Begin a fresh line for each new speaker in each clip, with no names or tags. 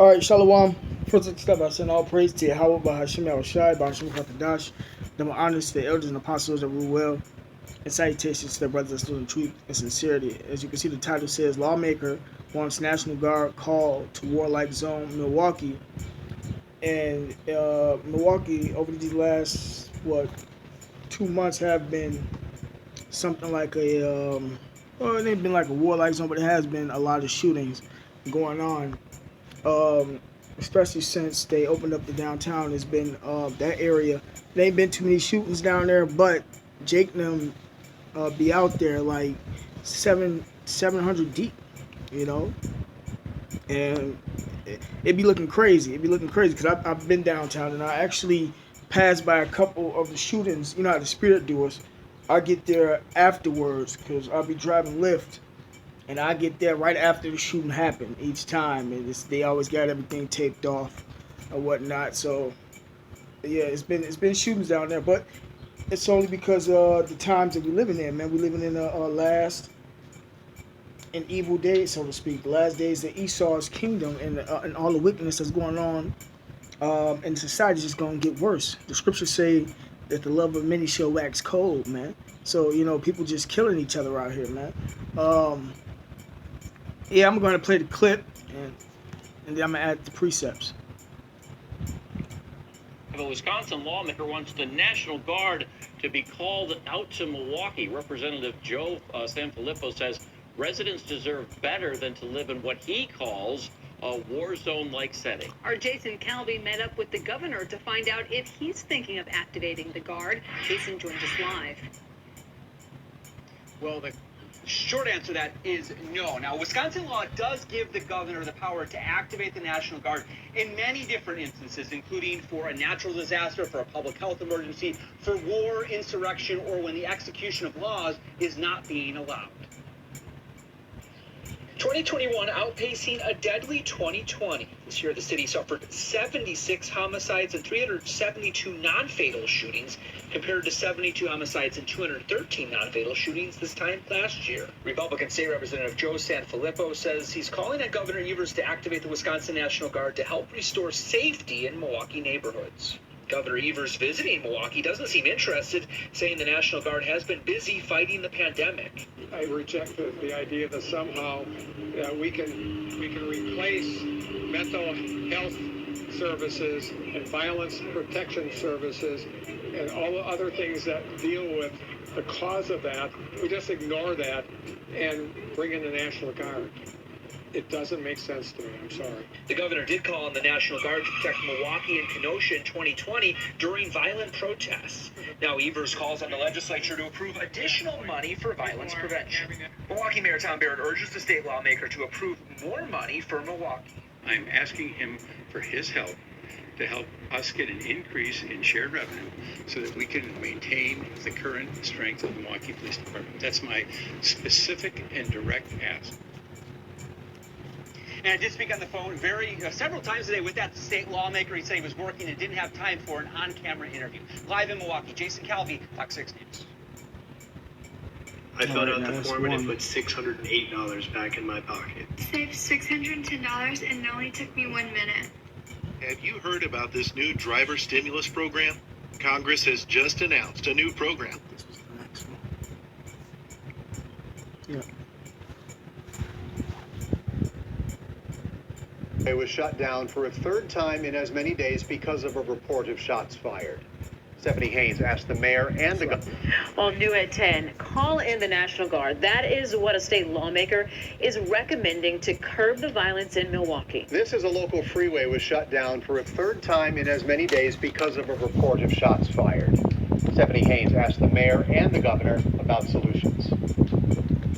All right, Shalom. First step, I send all praise to Yahweh, Bahashim Yahushai, Bahashim Kakadash. Then my honors to the elders and apostles that rule well, and salutations to their brothers that stood in truth and sincerity. As you can see, the title says, Lawmaker wants National Guard call to warlike zone, Milwaukee. And Milwaukee, over these last, 2 months have been something like well, it ain't been like a warlike zone, but it has been a lot of shootings going on. Especially since they opened up the downtown, it's been that area. There ain't been too many shootings down there, but Jake and them be out there like 700 deep, you know, and it be looking crazy. It be looking crazy because I've been downtown and I actually passed by a couple of the shootings. You know how the Spirit do us. I get there afterwards because I'll be driving Lyft. And I get there right after the shooting happened each time, and they always got everything taped off or whatnot. So yeah, it's been shootings down there, but it's only because the times that we living in, man. We living in a last and evil days, so to speak. The last days of Esau's kingdom, and all the wickedness that's going on, and society is just gonna get worse. The scriptures say that the love of many shall wax cold, man. So people just killing each other out here, man. Yeah, I'm going to play the clip, and then I'm going to add the precepts.
A Wisconsin lawmaker wants the National Guard to be called out to Milwaukee. Representative Joe Sanfilippo says residents deserve better than to live in what he calls a war zone-like setting.
Our Jason Calvi met up with the governor to find out if he's thinking of activating the Guard. Jason joins us live.
Well, the short answer to that is no. Now, Wisconsin law does give the governor the power to activate the National Guard in many different instances, including for a natural disaster, for a public health emergency, for war, insurrection, or when the execution of laws is not being allowed. 2021 outpacing a deadly 2020. This year, the city suffered 76 homicides and 372 non-fatal shootings, compared to 72 homicides and 213 non-fatal shootings this time last year. Republican State Representative Joe Sanfilippo says he's calling on Governor Evers to activate the Wisconsin National Guard to help restore safety in Milwaukee neighborhoods. Governor Evers visiting Milwaukee doesn't seem interested, saying the National Guard has been busy fighting the pandemic.
I reject the idea that somehow we can replace mental health services and violence protection services and all the other things that deal with the cause of that. We just ignore that and bring in the National Guard. It doesn't make sense to me. I'm sorry.
The governor did call on the National Guard to protect Milwaukee and Kenosha in 2020 during violent protests. Now Evers calls on the legislature to approve additional money for violence prevention. Milwaukee Mayor Tom Barrett urges the state lawmaker to approve more money for Milwaukee.
I'm asking him for his help to help us get an increase in shared revenue so that we can maintain the current strength of the Milwaukee Police Department. That's my specific and direct ask.
And I did speak on the phone several times today with that state lawmaker. He said he was working and didn't have time for an on-camera interview. Live in Milwaukee, Jason Calvi, Fox 6 News.
I filled out the form and it put $608 back in my pocket.
Saved $610 and it only took me 1 minute.
Have you heard about this new driver stimulus program? Congress has just announced a new program.
This was the next one. Yeah.
It was shut down for a third time in as many days because of a report of shots fired. Stephanie Haynes asked the mayor and the governor.
Well, new at 10, call in the National Guard. That is what a state lawmaker is recommending to curb the violence in Milwaukee.
This is a local freeway was shut down for a third time in as many days because of a report of shots fired. Stephanie Haynes asked the mayor and the governor about solutions.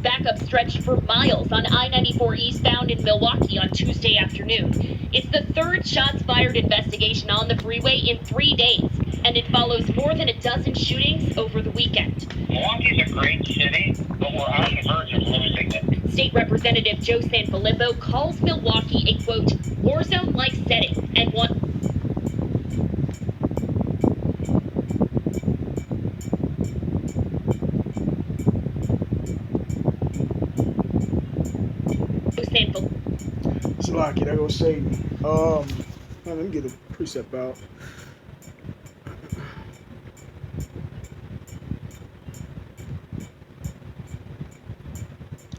Backup stretched for miles on I-94 eastbound in Milwaukee on Tuesday afternoon. It's the third shots fired investigation on the freeway in 3 days, and it follows more than a dozen shootings over the weekend.
Milwaukee's a great city, but we're on the verge of losing it.
State Representative Joe Sanfilippo calls Milwaukee a, quote, war zone-like setting and wants
Salaki, that gonna save me. Let me get a precept out.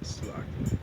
Salaki.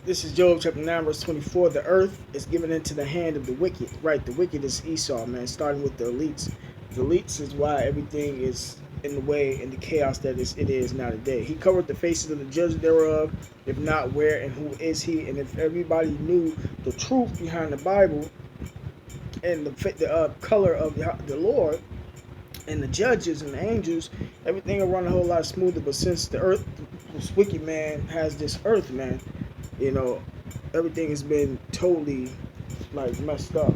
This is Job chapter 9, verse 24. The earth is given into the hand of the wicked. Right, the wicked is Esau, man, starting with the elites. The elites is why everything is in the way and the chaos that it is now today. He covered the faces of the judges thereof. If not, where and who is he? And if everybody knew the truth behind the Bible and the color of the Lord and the judges and the angels, everything will run a whole lot smoother. But since the earth, this wicked man has this earth, man, you know, everything has been totally like messed up.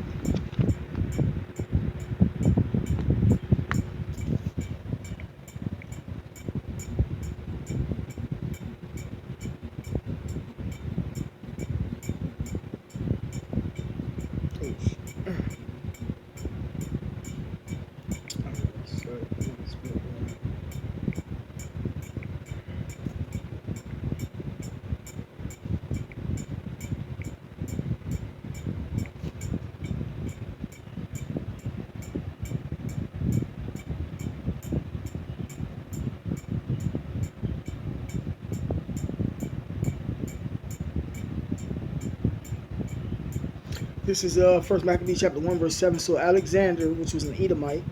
This is First Maccabees chapter 1, verse 7. So Alexander, which was an Edomite,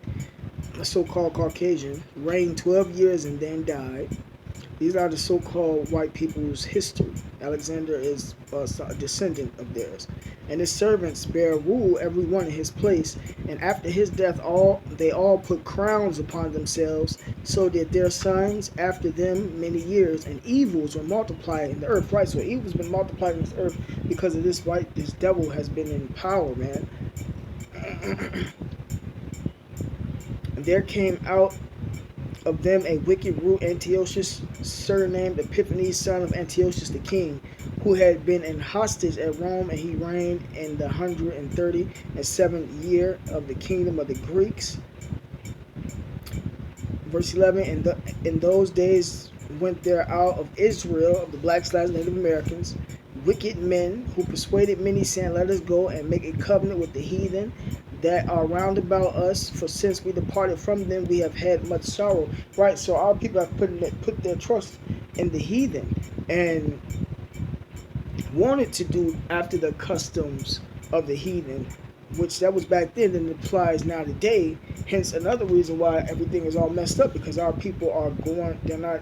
a so-called Caucasian, reigned 12 years and then died. These are the so-called white people's history. Alexander is a descendant of theirs. And his servants bear rule every one in his place. And after his death, they all put crowns upon themselves. So did their sons after them many years. And evils were multiplied in the earth. Right, so evil's been multiplied in this earth because of this devil has been in power, man. And there came out of them a wicked root, Antiochus, surnamed Epiphanes, son of Antiochus the king, who had been in hostage at Rome, and he reigned in the 137th year of the kingdom of the Greeks. Verse 11, in those days went there out of Israel, of the black/Native Americans, wicked men who persuaded many, saying, let us go and make a covenant with the heathen that are round about us, for since we departed from them, we have had much sorrow. Right, so our people have put their trust in the heathen and wanted to do after the customs of the heathen, which that was back then and applies now today. Hence another reason why everything is all messed up, because our people they're not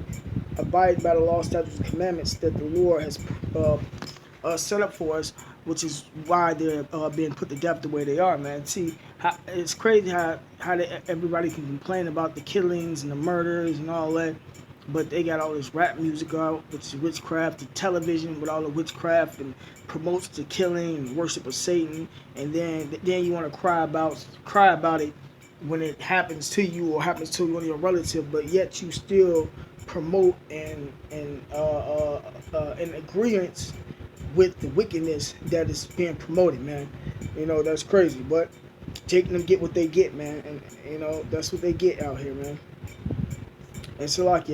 abiding by the law, statutes, and commandments that the Lord has set up for us, which is why they're being put to death the way they are, man. See, it's crazy how everybody can complain about the killings and the murders and all that, but they got all this rap music out, which is witchcraft, the television with all the witchcraft and promotes the killing and worship of Satan, and then you want to cry about it when it happens to you or happens to one of your relatives, but yet you still promote and in agreement with the wickedness that is being promoted, man. You know, that's crazy, but taking them get what they get, man, and you know that's what they get out here, man. And so like,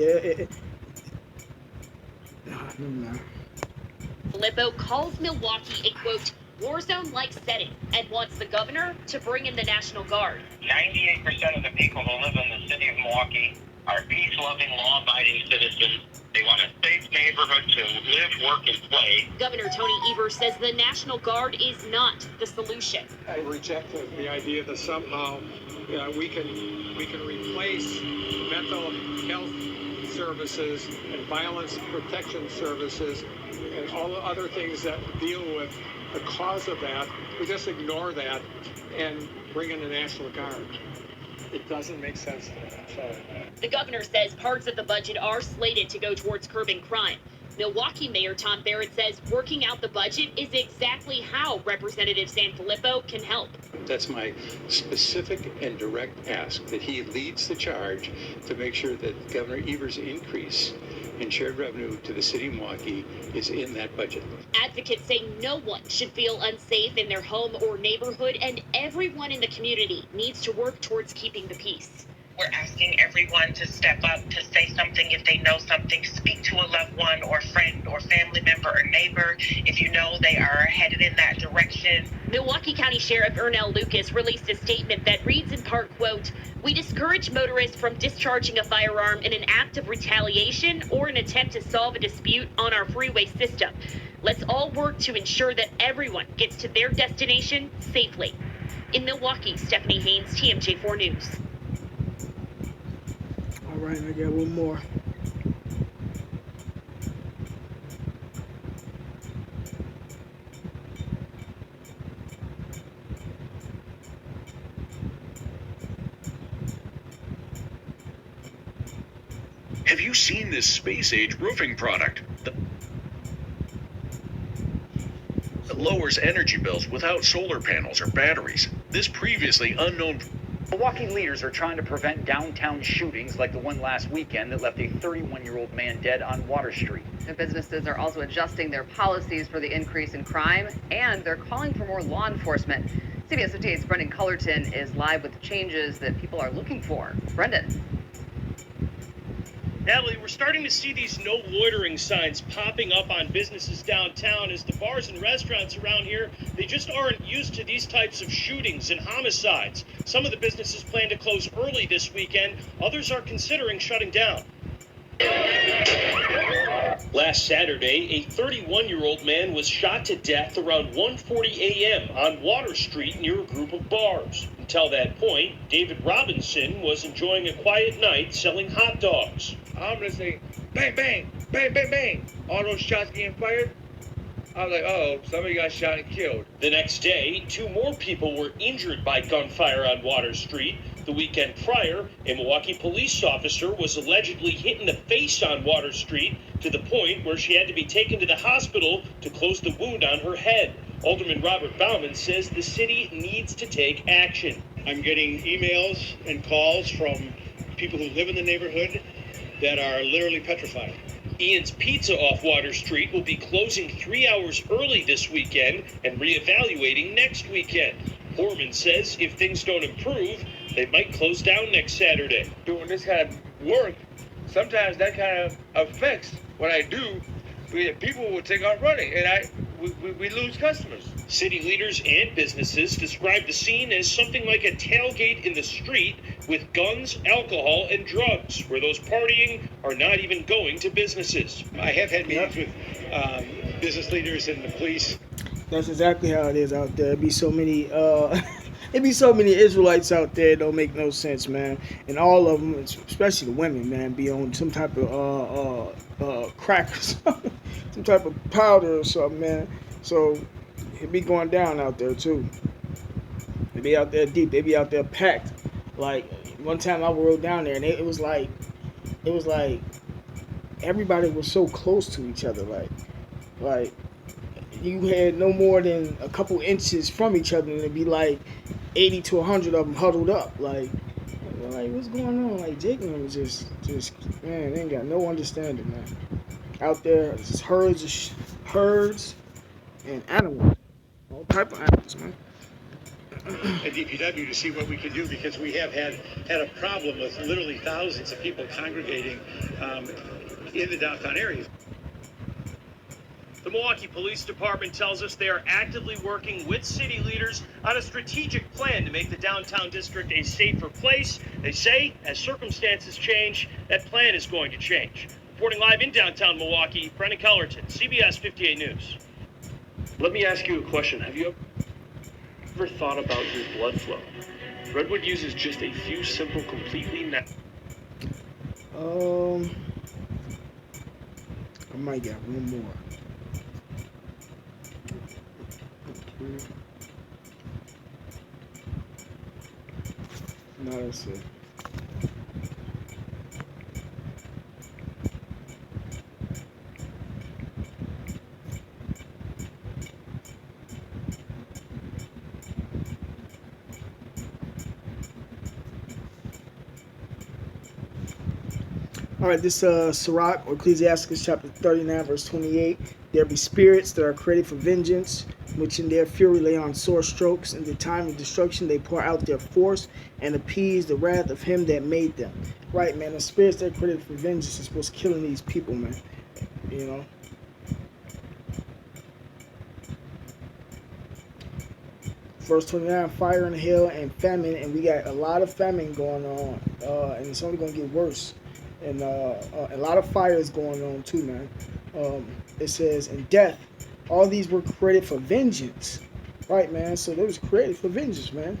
Filippo calls Milwaukee a, quote, war zone-like setting and wants the governor to bring in the National Guard.
98% of the people who live in the city of Milwaukee are peace-loving, law-abiding citizens. They want a safe neighborhood to live, work, and play.
Governor Tony Evers says the National Guard is not the solution.
I reject the idea that somehow we can replace mental health services and violence protection services and all the other things that deal with the cause of that. We just ignore that and bring in the National Guard. It doesn't make sense.
The governor says parts of the budget are slated to go towards curbing crime. Milwaukee Mayor Tom Barrett says working out the budget is exactly how Representative Sanfilippo can help.
That's my specific and direct ask, that he leads the charge to make sure that Governor Evers' increase in shared revenue to the city of Milwaukee is in that budget.
Advocates say no one should feel unsafe in their home or neighborhood, and everyone in the community needs to work towards keeping the peace.
We're asking everyone to step up, to say something if they know something, speak to a loved one or friend or family member or neighbor if you know they are headed in that direction.
Milwaukee County Sheriff Ernell Lucas released a statement that reads in part, quote, "We discourage motorists from discharging a firearm in an act of retaliation or an attempt to solve a dispute on our freeway system. Let's all work to ensure that everyone gets to their destination safely." In Milwaukee, Stephanie Haynes, TMJ4 News.
All right, I got one more.
Have you seen this space-age roofing product? It lowers energy bills without solar panels or batteries. This previously unknown...
Milwaukee leaders are trying to prevent downtown shootings like the one last weekend that left a 31-year-old man dead on Water Street.
The businesses are also adjusting their policies for the increase in crime, and they're calling for more law enforcement. CBS 58's Brendan Cullerton is live with the changes that people are looking for. Brendan.
Natalie, we're starting to see these no loitering signs popping up on businesses downtown as the bars and restaurants around here, they just aren't used to these types of shootings and homicides. Some of the businesses plan to close early this weekend. Others are considering shutting down. Last Saturday, a 31-year-old man was shot to death around 1:40 a.m. on Water Street near a group of bars. Until that point, David Robinson was enjoying a quiet night selling hot dogs.
I'm listening, bang, bang, bang, bang, bang. All those shots getting fired. I was like, oh, somebody got shot and killed.
The next day, 2 more people were injured by gunfire on Water Street. The weekend prior, a Milwaukee police officer was allegedly hit in the face on Water Street to the point where she had to be taken to the hospital to close the wound on her head. Alderman Robert Bauman says the city needs to take action.
I'm getting emails and calls from people who live in the neighborhood that are literally petrified.
Ian's Pizza off Water Street will be closing 3 hours early this weekend and reevaluating next weekend. Horman says if things don't improve, they might close down next Saturday.
Doing this kind of work, sometimes that kind of affects what I do. People will take off running, and we lose customers.
City leaders and businesses describe the scene as something like a tailgate in the street with guns, alcohol, and drugs, where those partying are not even going to businesses.
I have had meetings with business leaders and the police.
That's exactly how it is out there. It'd be so many Israelites out there. It don't make no sense, man. And all of them, especially the women, man, be on some type of crack or something, some type of powder or something, man. So it be going down out there too. They be out there deep. They be out there packed. Like one time I rode down there and it was like everybody was so close to each other. Like you had no more than a couple inches from each other, and it'd be like 80 to 100 of them huddled up. Like what's going on? Like Jake was just man, they ain't got no understanding, man. Out there, it's just herds and animals, all type of animals, man.
At DPW to see what we can do, because we have had a problem with literally thousands of people congregating in the downtown area.
The Milwaukee Police Department tells us they are actively working with city leaders on a strategic plan to make the downtown district a safer place. They say, as circumstances change, that plan is going to change. Reporting live in downtown Milwaukee, Brendan Cullerton, CBS 58 News.
Let me ask you a question. Have you ever thought about your blood flow? Redwood uses just a few simple, completely
I might get one more. No, that's it. All right, this Sirach or Ecclesiastes chapter 39, verse 28. There be spirits that are created for vengeance, which in their fury lay on sore strokes. In the time of destruction they pour out their force and appease the wrath of him that made them. Right, man. The spirits that are created for vengeance is supposed to killing these people, man. You know. Verse 29, fire and hail and famine, and we got a lot of famine going on, and it's only going to get worse. And a lot of fire is going on too, man. It says, and death, all these were created for vengeance. Right, man? So they was created for vengeance, man.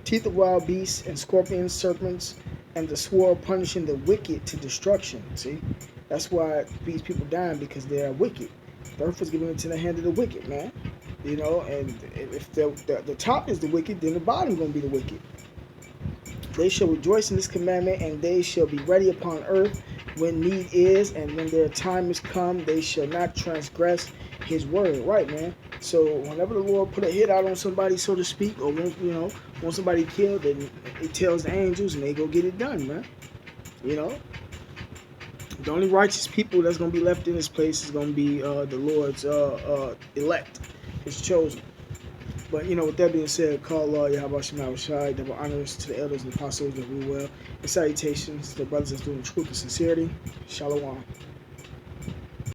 Teeth of wild beasts and scorpions, serpents, and the sword punishing the wicked to destruction. See? That's why these people dying, because they are wicked. The earth was given into the hand of the wicked, man. You know, and if the top is the wicked, then the bottom going to be the wicked. They shall rejoice in this commandment, and they shall be ready upon earth when need is, and when their time is come, they shall not transgress his word. Right, man? So whenever the Lord put a hit out on somebody, so to speak, or want somebody killed, then it tells the angels, and they go get it done, man. You know? The only righteous people that's going to be left in this place is going to be the Lord's elect, his chosen. But, with that being said, call Yahweh Shema Shai, double honors to the elders and apostles that rule well, and salutations to the brothers that's doing truth and sincerity. Shalom.